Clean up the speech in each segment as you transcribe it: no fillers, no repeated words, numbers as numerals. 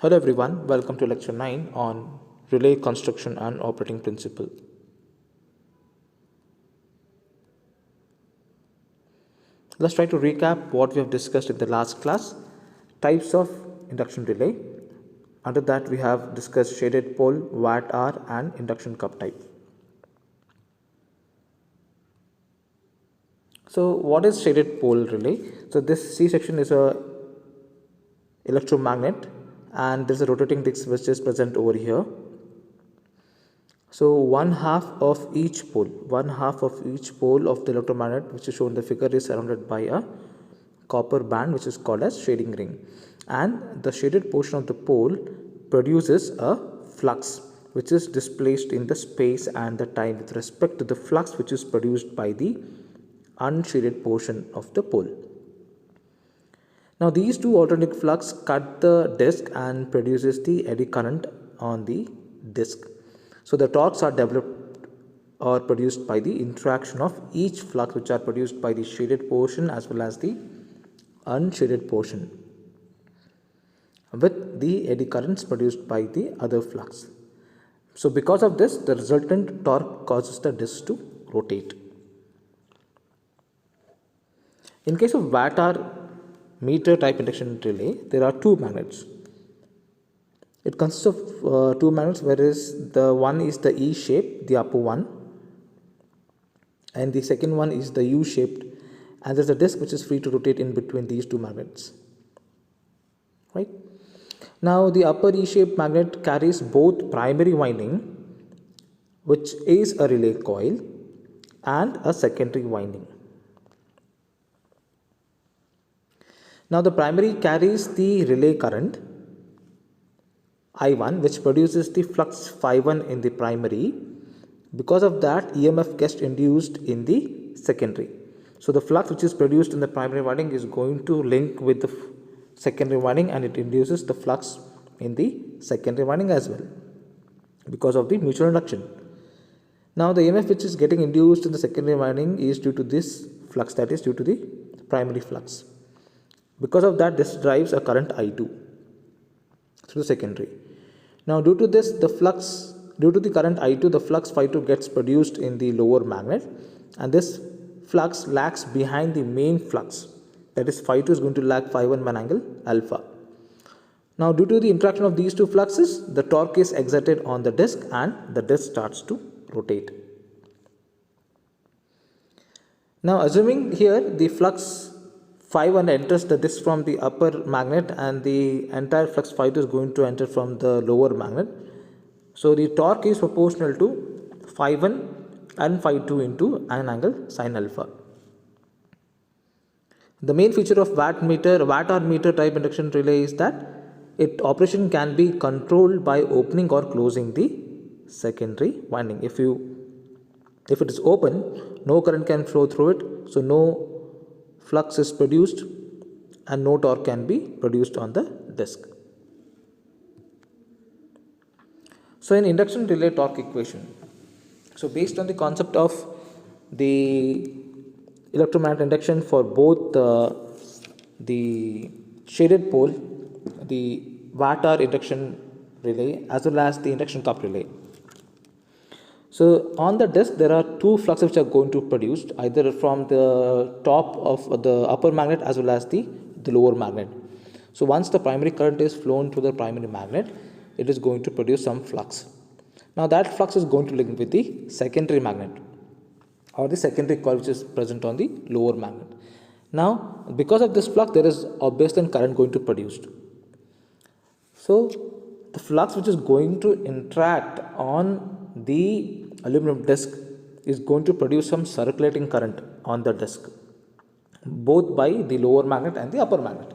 Hello everyone, welcome to lecture 9 on relay construction and operating principle. Let's try to recap what we have discussed in the last class. Types of induction relay. Under that we have discussed shaded pole, watt hour and induction cup type. So what is shaded pole relay? So this C section is a electromagnet and there is a rotating disc which is present over here. So one half of each pole of the electromagnet, which is shown in the figure, is surrounded by a copper band which is called as shading ring, and the shaded portion of the pole produces a flux which is displaced in the space and the time with respect to the flux which is produced by the unshaded portion of the pole. Now these two alternating flux cut the disc and produces the eddy current on the disc. So the torques are developed or produced by the interaction of each flux which are produced by the shaded portion as well as the unshaded portion with the eddy currents produced by the other flux. So because of this, the resultant torque causes the disc to rotate. In case of watt-hour meter type induction relay, there are two magnets. It consists of two magnets, whereas the one is the E shape, the upper one, and the second one is the U shaped, and there is a disc which is free to rotate in between these two magnets. Right? Now the upper E shaped magnet carries both primary winding, which is a relay coil, and a secondary winding. Now the primary carries the relay current I1, which produces the flux phi1 in the primary. Because of that, EMF gets induced in the secondary. So the flux which is produced in the primary winding is going to link with the secondary winding, and it induces the flux in the secondary winding as well because of the mutual induction. Now the EMF which is getting induced in the secondary winding is due to this flux, that is due to the primary flux. Because of that, this drives a current I2 through the secondary. Now due to the current I2, the flux phi2 gets produced in the lower magnet, and this flux lags behind the main flux, that is phi2 is going to lag phi1 by an angle alpha. Now due to the interaction of these two fluxes, the torque is exerted on the disc and the disc starts to rotate. Now assuming here the flux phi1 enters the disc from the upper magnet and the entire flux phi2 is going to enter from the lower magnet. So the torque is proportional to phi1 and phi2 into an angle sin alpha. The main feature of watt-hour meter type induction relay is that its operation can be controlled by opening or closing the secondary winding. If it is open, no current can flow through it, so no flux is produced and no torque can be produced on the disc. So in induction relay torque equation, so based on the concept of the electromagnetic induction for both the shaded pole, the watt-hour induction relay as well as the induction cup relay. So on the disc there are two fluxes which are going to be produced either from the top of the upper magnet as well as the lower magnet. So once the primary current is flown through the primary magnet, it is going to produce some flux. Now that flux is going to link with the secondary magnet or the secondary coil which is present on the lower magnet. Now because of this flux, there is obviously current going to be produced. So the flux which is going to interact on the aluminum disc is going to produce some circulating current on the disc, both by the lower magnet and the upper magnet.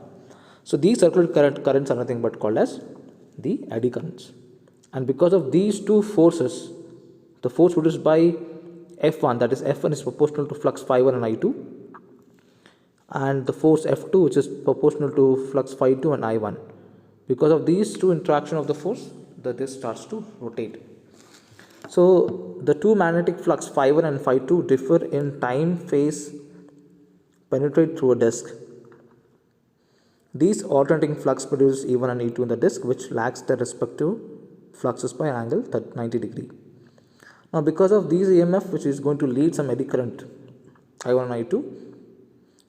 So these circulating currents are nothing but called as the eddy currents. And because of these two forces, the force produced by F1, that is F1 is proportional to flux phi1 and I2, and the force F2 which is proportional to flux phi2 and I1. Because of these two interaction of the force, the disc starts to rotate. So the two magnetic flux phi1 and phi2 differ in time phase penetrate through a disc. These alternating flux produce E1 and E2 in the disk, which lags their respective fluxes by an angle 90 degree. Now, because of these EMF, which is going to lead some eddy current I1 and I2,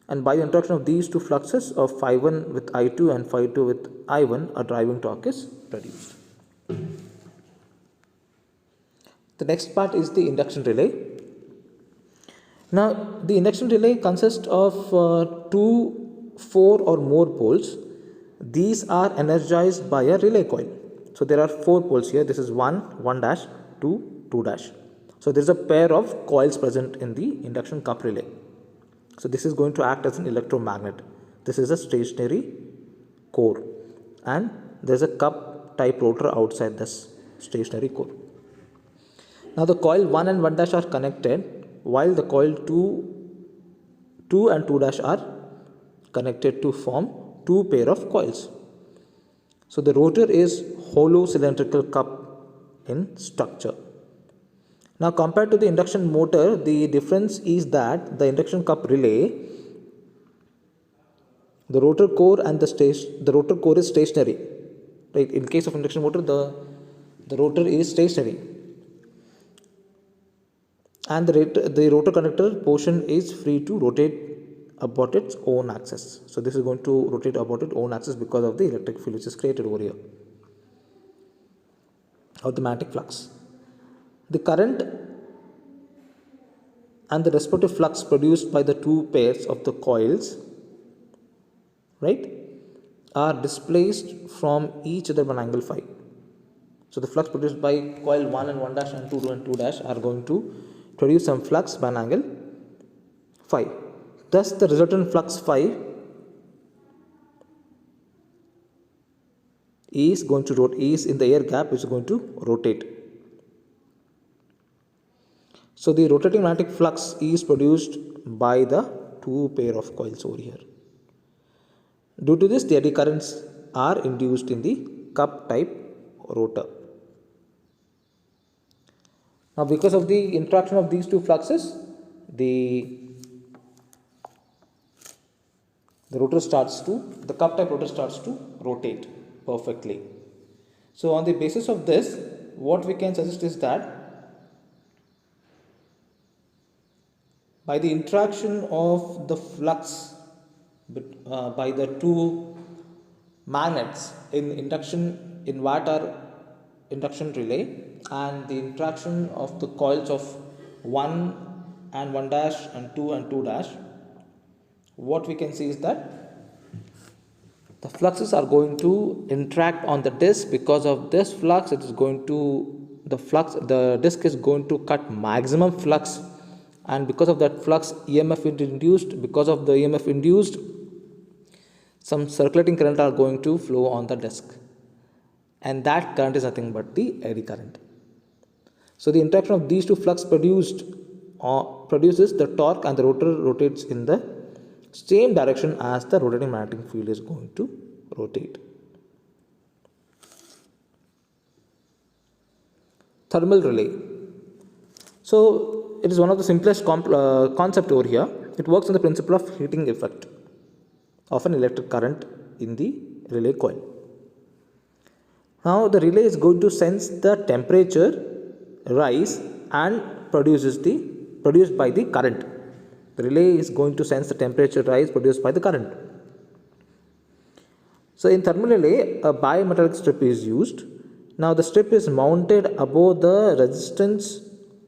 and by the interaction of these two fluxes of phi1 with I2 and phi2 with I1, a driving torque is produced. The next part is the induction relay. Now, the induction relay consists of 2, 4 or more poles. These are energized by a relay coil. So, there are 4 poles here. This is 1, 1 dash, 2, 2 dash. So, there is a pair of coils present in the induction cup relay. So, this is going to act as an electromagnet. This is a stationary core, and there is a cup type rotor outside this stationary core. Now, the coil 1 and 1 dash are connected, while the coil 2 and 2 dash are connected to form 2 pair of coils. So, the rotor is hollow cylindrical cup in structure. Now, compared to the induction motor, the difference is that the induction cup relay, the rotor core and the rotor core is stationary. Right? In case of induction motor, the rotor is stationary, and the rotor conductor portion is free to rotate about its own axis. So, this is going to rotate about its own axis because of the electric field which is created over here, or the magnetic flux. The current and the respective flux produced by the 2 pairs of the coils, right, are displaced from each other by an angle phi. So, the flux produced by coil 1 and 1 dash and 2 and 2 dash are going to produce some flux by an angle phi. Thus, the resultant flux phi is going to rotate, is in the air gap, which is going to rotate. So, the rotating magnetic flux is produced by the 2 pair of coils over here. Due to this, the eddy currents are induced in the cup type rotor. Now, because of the interaction of these 2 fluxes, the cup type rotor starts to rotate perfectly. So, on the basis of this, what we can suggest is that by the interaction of the flux by the 2 magnets in induction relay, and the interaction of the coils of 1 and 1 dash and 2 and 2 dash, what we can see is that the fluxes are going to interact on the disk. Because of this flux, the disk is going to cut maximum flux, and because of that flux, EMF is induced. Because of the EMF induced, some circulating current are going to flow on the disk, and that current is nothing but the eddy current. So, the interaction of these 2 flux produces the torque, and the rotor rotates in the same direction as the rotating magnetic field is going to rotate. Thermal relay. So, it is one of the simplest concept over here. It works on the principle of heating effect of an electric current in the relay coil. Now, the relay is going to sense the temperature rise and produced by the current. The relay is going to sense the temperature rise produced by the current. So, in thermal relay, a bimetallic strip is used. Now, the strip is mounted above the resistance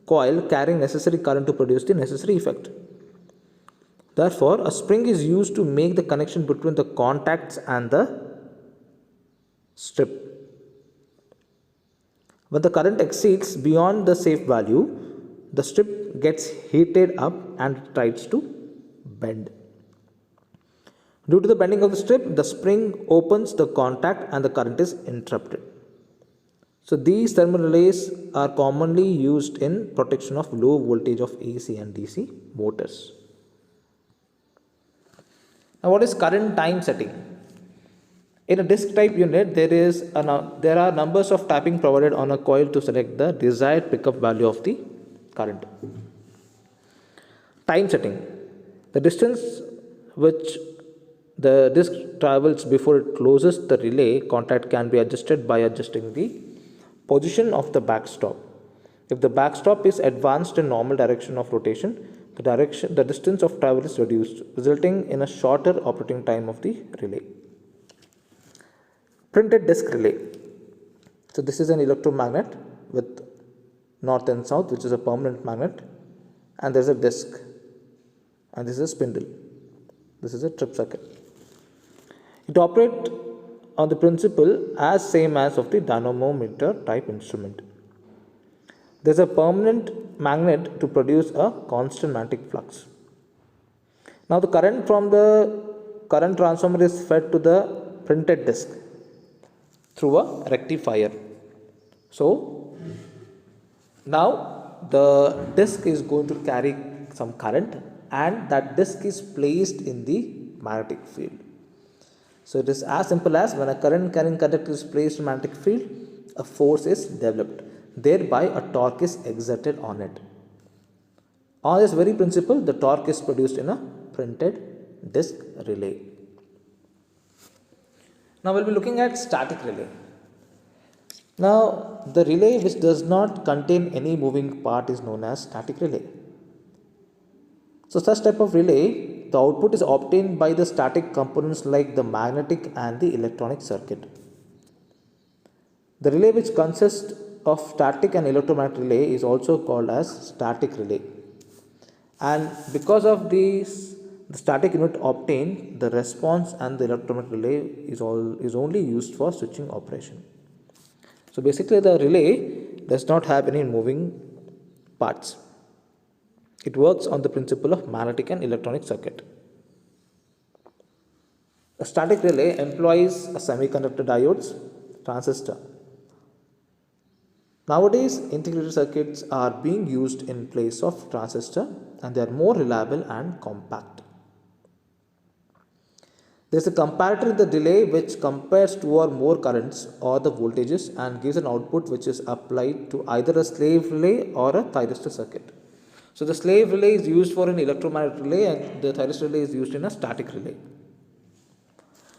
coil carrying necessary current to produce the necessary effect. Therefore, a spring is used to make the connection between the contacts and the strip. When the current exceeds beyond the safe value, the strip gets heated up and tries to bend. Due to the bending of the strip, the spring opens the contact and the current is interrupted. So, these thermal relays are commonly used in protection of low voltage of AC and DC motors. Now, what is current time setting? In a disk type unit, there are numbers of tapping provided on a coil to select the desired pickup value of the current. Time setting. The distance which the disk travels before it closes the relay, contact can be adjusted by adjusting the position of the backstop. If the backstop is advanced in normal direction of rotation, the distance of travel is reduced, resulting in a shorter operating time of the relay. Printed disk relay. So this is an electromagnet with north and south, which is a permanent magnet, and there is a disk, and this is a spindle. This is a trip circuit. It operates on the principle as same as of the dynamometer type instrument. There is a permanent magnet to produce a constant magnetic flux. Now the current from the current transformer is fed to the printed disk through a rectifier. So now the disk is going to carry some current, and that disk is placed in the magnetic field. So it is as simple as when a current carrying conductor is placed in magnetic field, a force is developed. Thereby a torque is exerted on it. On this very principle, the torque is produced in a printed disk relay. Now we will be looking at static relay. Now the relay which does not contain any moving part is known as static relay. So such type of relay, the output is obtained by the static components like the magnetic and the electronic circuit. The relay which consists of static and electromagnetic relay is also called as static relay. And because of these, the static unit obtained, the response and the electromagnetic relay is only used for switching operation. So basically the relay does not have any moving parts. It works on the principle of magnetic and electronic circuit. A static relay employs a semiconductor diodes transistor. Nowadays, integrated circuits are being used in place of transistor, and they are more reliable and compact. There is a comparator in the relay which compares two or more currents or the voltages and gives an output which is applied to either a slave relay or a thyristor circuit. So the slave relay is used for an electromagnetic relay, and the thyristor relay is used in a static relay.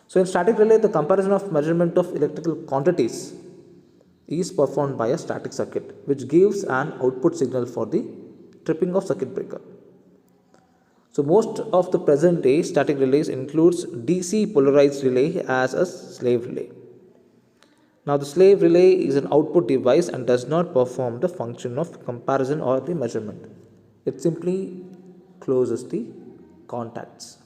So in static relay, the comparison of measurement of electrical quantities is performed by a static circuit, which gives an output signal for the tripping of circuit breaker. So most of the present day static relays includes DC polarized relay as a slave relay. Now the slave relay is an output device and does not perform the function of comparison or the measurement. It simply closes the contacts.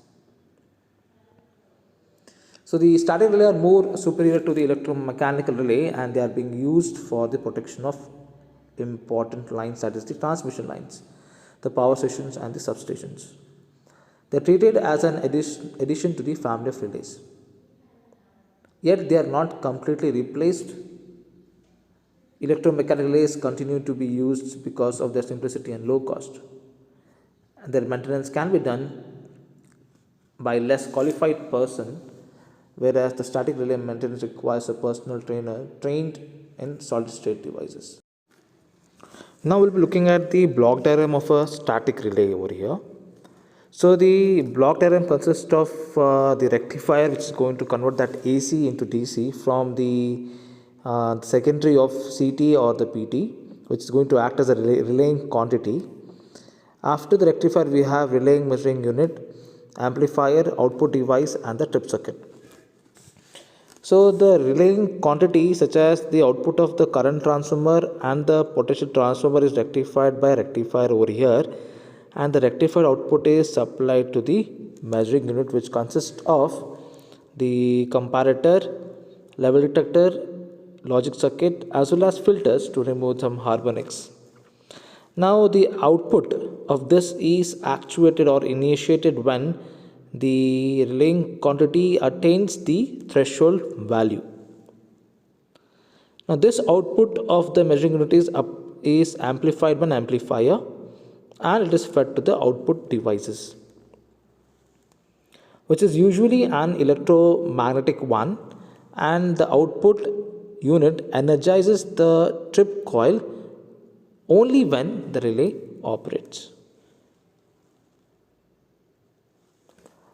So the static relay are more superior to the electromechanical relay, and they are being used for the protection of important lines, that is the transmission lines, the power stations and the substations. They are treated as an addition to the family of relays. Yet they are not completely replaced. Electromechanical relays continue to be used because of their simplicity and low cost. And their maintenance can be done by less qualified person, whereas the static relay maintenance requires a personal trainer trained in solid state devices. Now we'll be looking at the block diagram of a static relay over here. So the block diagram consists of the rectifier, which is going to convert that AC into DC from the secondary of CT or the PT, which is going to act as a relaying quantity. After the rectifier, we have relaying measuring unit, amplifier, output device, and the trip circuit. So the relaying quantity, such as the output of the current transformer and the potential transformer, is rectified by rectifier over here, and the rectified output is supplied to the measuring unit, which consists of the comparator, level detector, logic circuit, as well as filters to remove some harmonics. Now the output of this is actuated or initiated when the relaying quantity attains the threshold value. Now this output of the measuring unit is amplified by an amplifier, and it is fed to the output devices, which is usually an electromagnetic one, and the output unit energizes the trip coil only when the relay operates.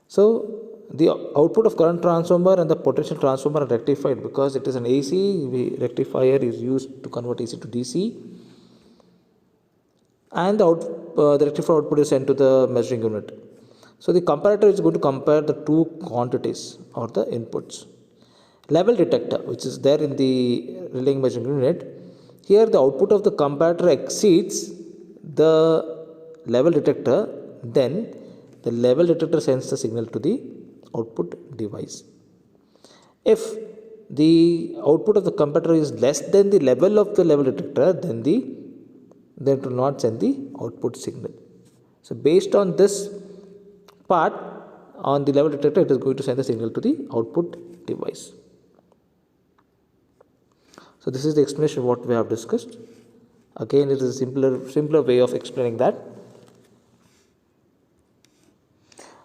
So the output of current transformer and the potential transformer are rectified because it is an AC. Rectifier is used to convert AC to DC, and the rectifier output is sent to the measuring unit. So the comparator is going to compare the two quantities or the inputs. Level detector, which is there in the relaying measuring unit, here the output of the comparator exceeds the level detector, then the level detector sends the signal to the output device. If the output of the comparator is less than the level of the level detector, then it will not send the output signal. So based on this part on the level detector, it is going to send the signal to the output device. So this is the explanation of what we have discussed. Again, it is a simpler way of explaining that.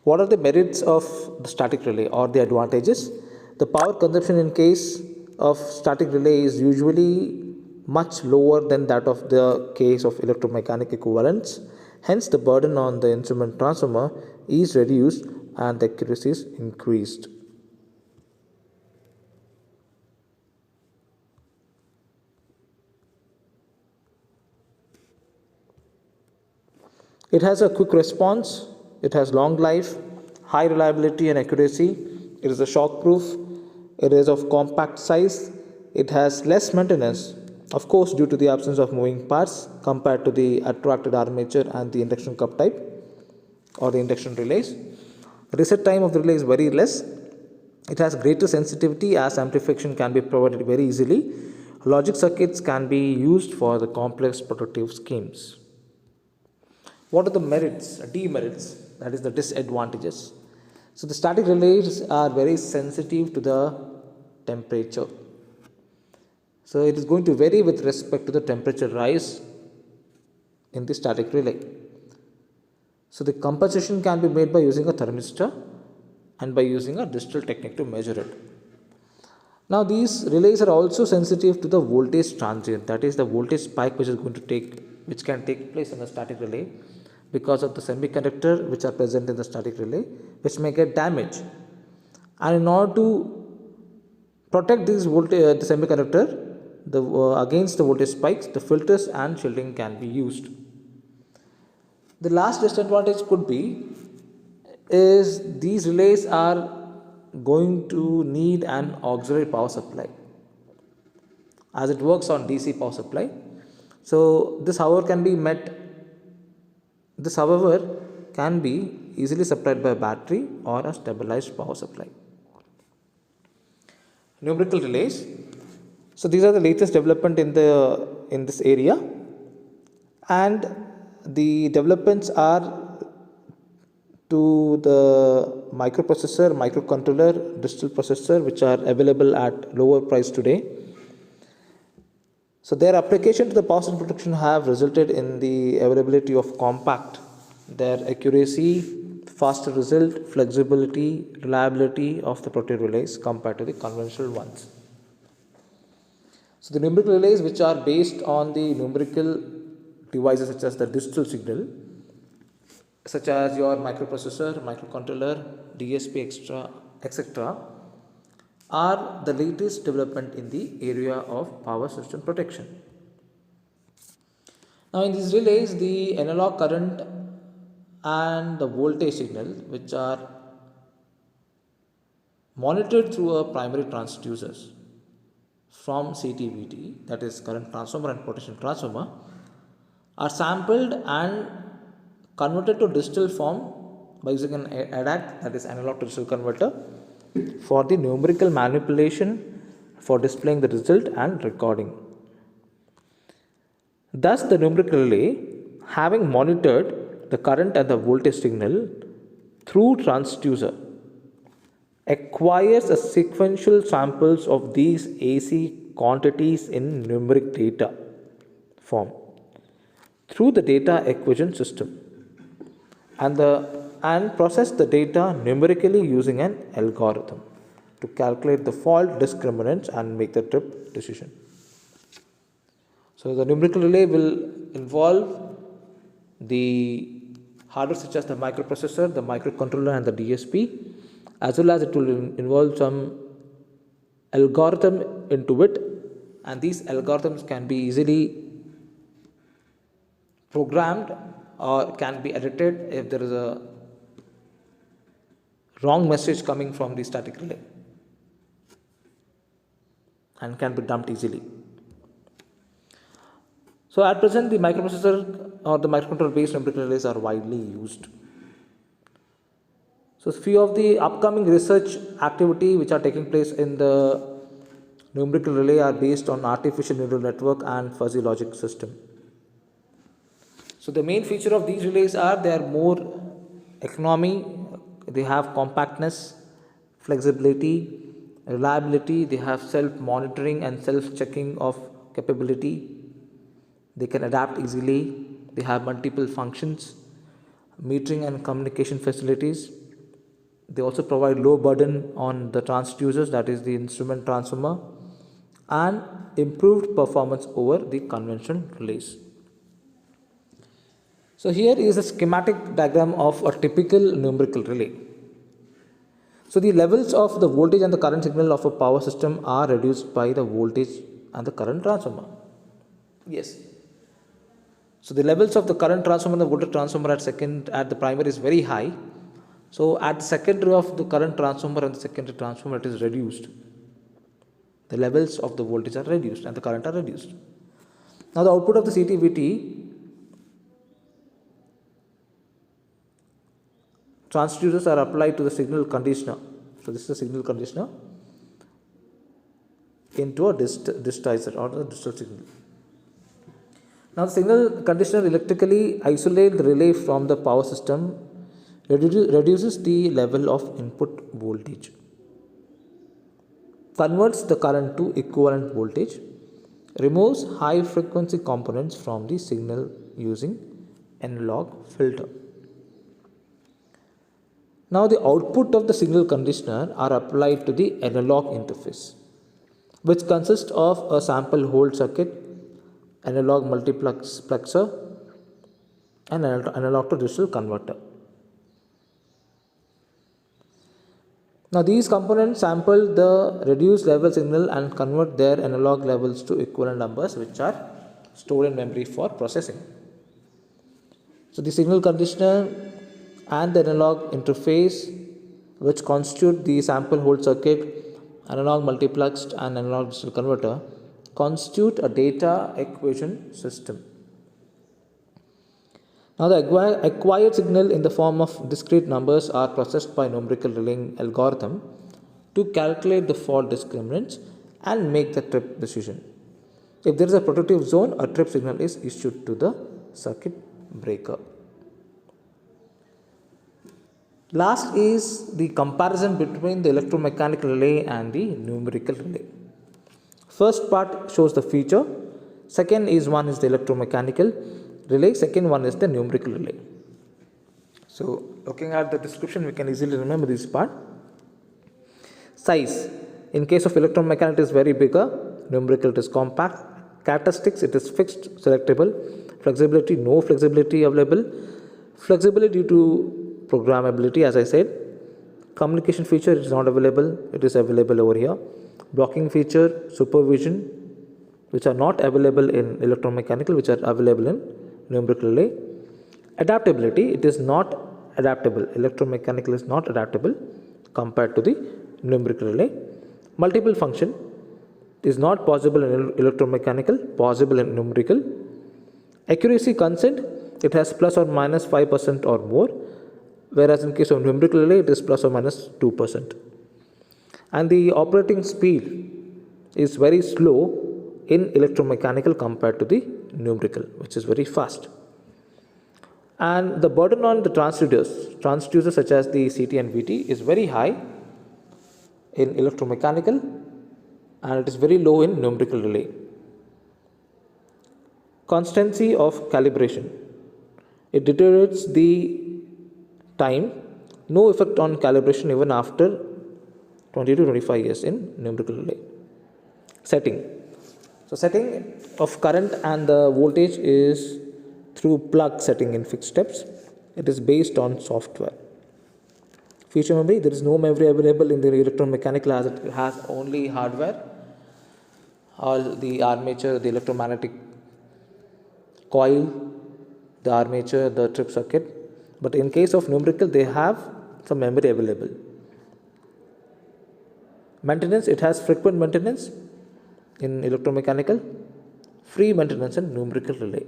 What are the merits of the static relay or the advantages? The power consumption in case of static relay is usually much lower than that of the case of electromechanical equivalents. Hence, the burden on the instrument transformer is reduced and the accuracy is increased. It has a quick response, it has long life, high reliability and accuracy, it is a shock proof, it is of compact size, it has less maintenance, of course due to the absence of moving parts compared to the attracted armature and the induction cup type or the induction relays. The reset time of the relay is very less. It has greater sensitivity as amplification can be provided very easily. Logic circuits can be used for the complex protective schemes. What are the merits, demerits, that is the disadvantages? So the static relays are very sensitive to the temperature. So it is going to vary with respect to the temperature rise in the static relay. So the compensation can be made by using a thermistor and by using a digital technique to measure it. Now these relays are also sensitive to the voltage transient, that is the voltage spike which can take place in the static relay because of the semiconductor which are present in the static relay, which may get damaged. And in order to protect this voltage, the semiconductor against the voltage spikes, the filters and shielding can be used. The last disadvantage could be is these relays are going to need an auxiliary power supply as it works on DC power supply. So this however can be easily supplied by a battery or a stabilized power supply. Numerical relays. So these are the latest development in this area, and the developments are to the microprocessor, microcontroller, digital processor, which are available at lower price today. So their application to the power supply protection have resulted in the availability of compact, their accuracy, faster result, flexibility, reliability of the protective relays compared to the conventional ones. So the numerical relays, which are based on the numerical devices such as the digital signal, such as your microprocessor, microcontroller, DSP, etc., are the latest development in the area of power system protection. Now in these relays, the analog current and the voltage signal, which are monitored through a primary transducers from CTVT, that is current transformer and potential transformer, are sampled and converted to digital form by using an ADAC, that is analog to digital converter, for the numerical manipulation for displaying the result and recording. Thus, the numerical relay, having monitored the current and the voltage signal through transducer, acquires a sequential samples of these AC quantities in numeric data form through the data acquisition system and process the data numerically using an algorithm to calculate the fault discriminants and make the trip decision. So the numerical relay will involve the hardware such as the microprocessor, the microcontroller and the DSP, as well as it will involve some algorithm into it, and these algorithms can be easily programmed or can be edited if there is a wrong message coming from the static relay, and can be dumped easily. So at present, the microprocessor or the microcontroller based numerical relays are widely used. So few of the upcoming research activity which are taking place in the numerical relay are based on artificial neural network and fuzzy logic system. So the main feature of these relays are they are more economy, they have compactness, flexibility, reliability, they have self-monitoring and self-checking of capability, they can adapt easily, they have multiple functions, metering and communication facilities. They also provide low burden on the transducers, that is the instrument transformer, and improved performance over the conventional relays. So here is a schematic diagram of a typical numerical relay. So the levels of the voltage and the current signal of a power system are reduced by the voltage and the current transformer. Yes. So the levels of the current transformer and the voltage transformer at the primary is very high. So at the secondary of the current transformer and the secondary transformer, it is reduced. The levels of the voltage are reduced and the current are reduced. Now the output of the CT-VT transducers are applied to the signal conditioner. So this is a signal conditioner into a digitizer or the digital signal. Now the signal conditioner electrically isolates the relay from the power system, reduces the level of input voltage, converts the current to equivalent voltage, removes high frequency components from the signal using analog filter. Now the output of the signal conditioner are applied to the analog interface, which consists of a sample hold circuit, analog multiplexer, and analog to digital converter. Now these components sample the reduced level signal and convert their analog levels to equivalent numbers, which are stored in memory for processing. So the signal conditioner and the analog interface, which constitute the sample hold circuit, analog multiplexed and analog digital converter, constitute a data acquisition system. Now the acquired signal in the form of discrete numbers are processed by numerical relaying algorithm to calculate the fault discriminants and make the trip decision. If there is a protective zone, a trip signal is issued to the circuit breaker. Last is the comparison between the electromechanical relay and the numerical relay. First part shows the feature. Second is one is the electromechanical relay. Second one is the numerical relay. So looking at the description, we can easily remember this part. Size. In case of electromechanical, it is very bigger. Numerical, it is compact. Characteristics, it is fixed, selectable. Flexibility, no flexibility available. Flexibility due to programmability, as I said. Communication feature, it is not available. It is available over here. Blocking feature, supervision, which are not available in electromechanical, which are available in numerical relay. Adaptability, it is not adaptable. Electromechanical is not adaptable compared to the numerical relay. Multiple function is not possible in electromechanical, possible in numerical. Accuracy constant, it has plus or minus 5% or more, whereas in case of numerical relay, it is plus or minus 2%. And the operating speed is very slow in electromechanical compared to the numerical, which is very fast. And the burden on the transducers such as the CT and VT is very high in electromechanical, and it is very low in numerical relay. Constancy of calibration, it deteriorates the time, no effect on calibration even after 20 to 25 years in numerical relay. Setting. So setting of current and the voltage is through plug setting in fixed steps. It is based on software. Feature memory, there is no memory available in the electromechanical as it has only hardware, all the armature, the electromagnetic coil, the armature, the trip circuit. But in case of numerical, they have some memory available. Maintenance, it has frequent maintenance in electromechanical, free maintenance in numerical relay.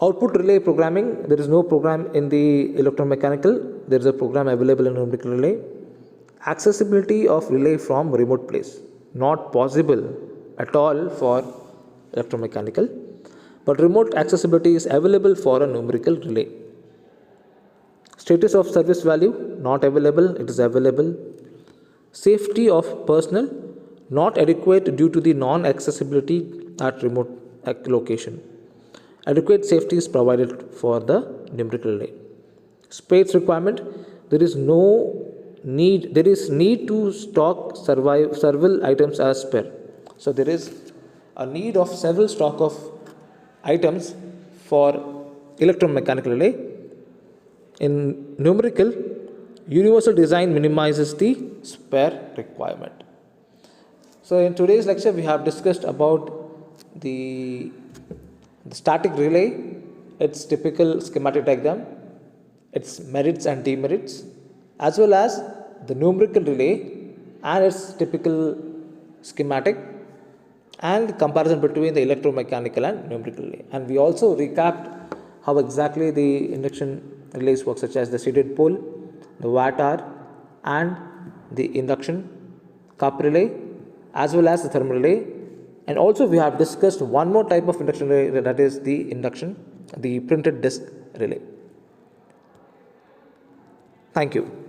Output relay programming, there is no program in the electromechanical, there is a program available in numerical relay. Accessibility of relay from remote place, not possible at all for electromechanical, but remote accessibility is available for a numerical relay. Status of service value, not available, it is available. Safety of personnel, not adequate due to the non-accessibility at remote location. Adequate safety is provided for the numerical relay. Space requirement, there is need to stock several items as spare. So there is a need of several stock of items for electromechanical relay. In numerical, universal design minimizes the spare requirement. So in today's lecture, we have discussed about the static relay, its typical schematic diagram, its merits and demerits, as well as the numerical relay and its typical schematic, and comparison between the electromechanical and numerical relay. And we also recapped how exactly the induction relays work, such as the seated pole, the watt hour, and the induction cup relay, as well as the thermal relay. And also we have discussed one more type of induction relay, that is the printed disk relay. Thank you.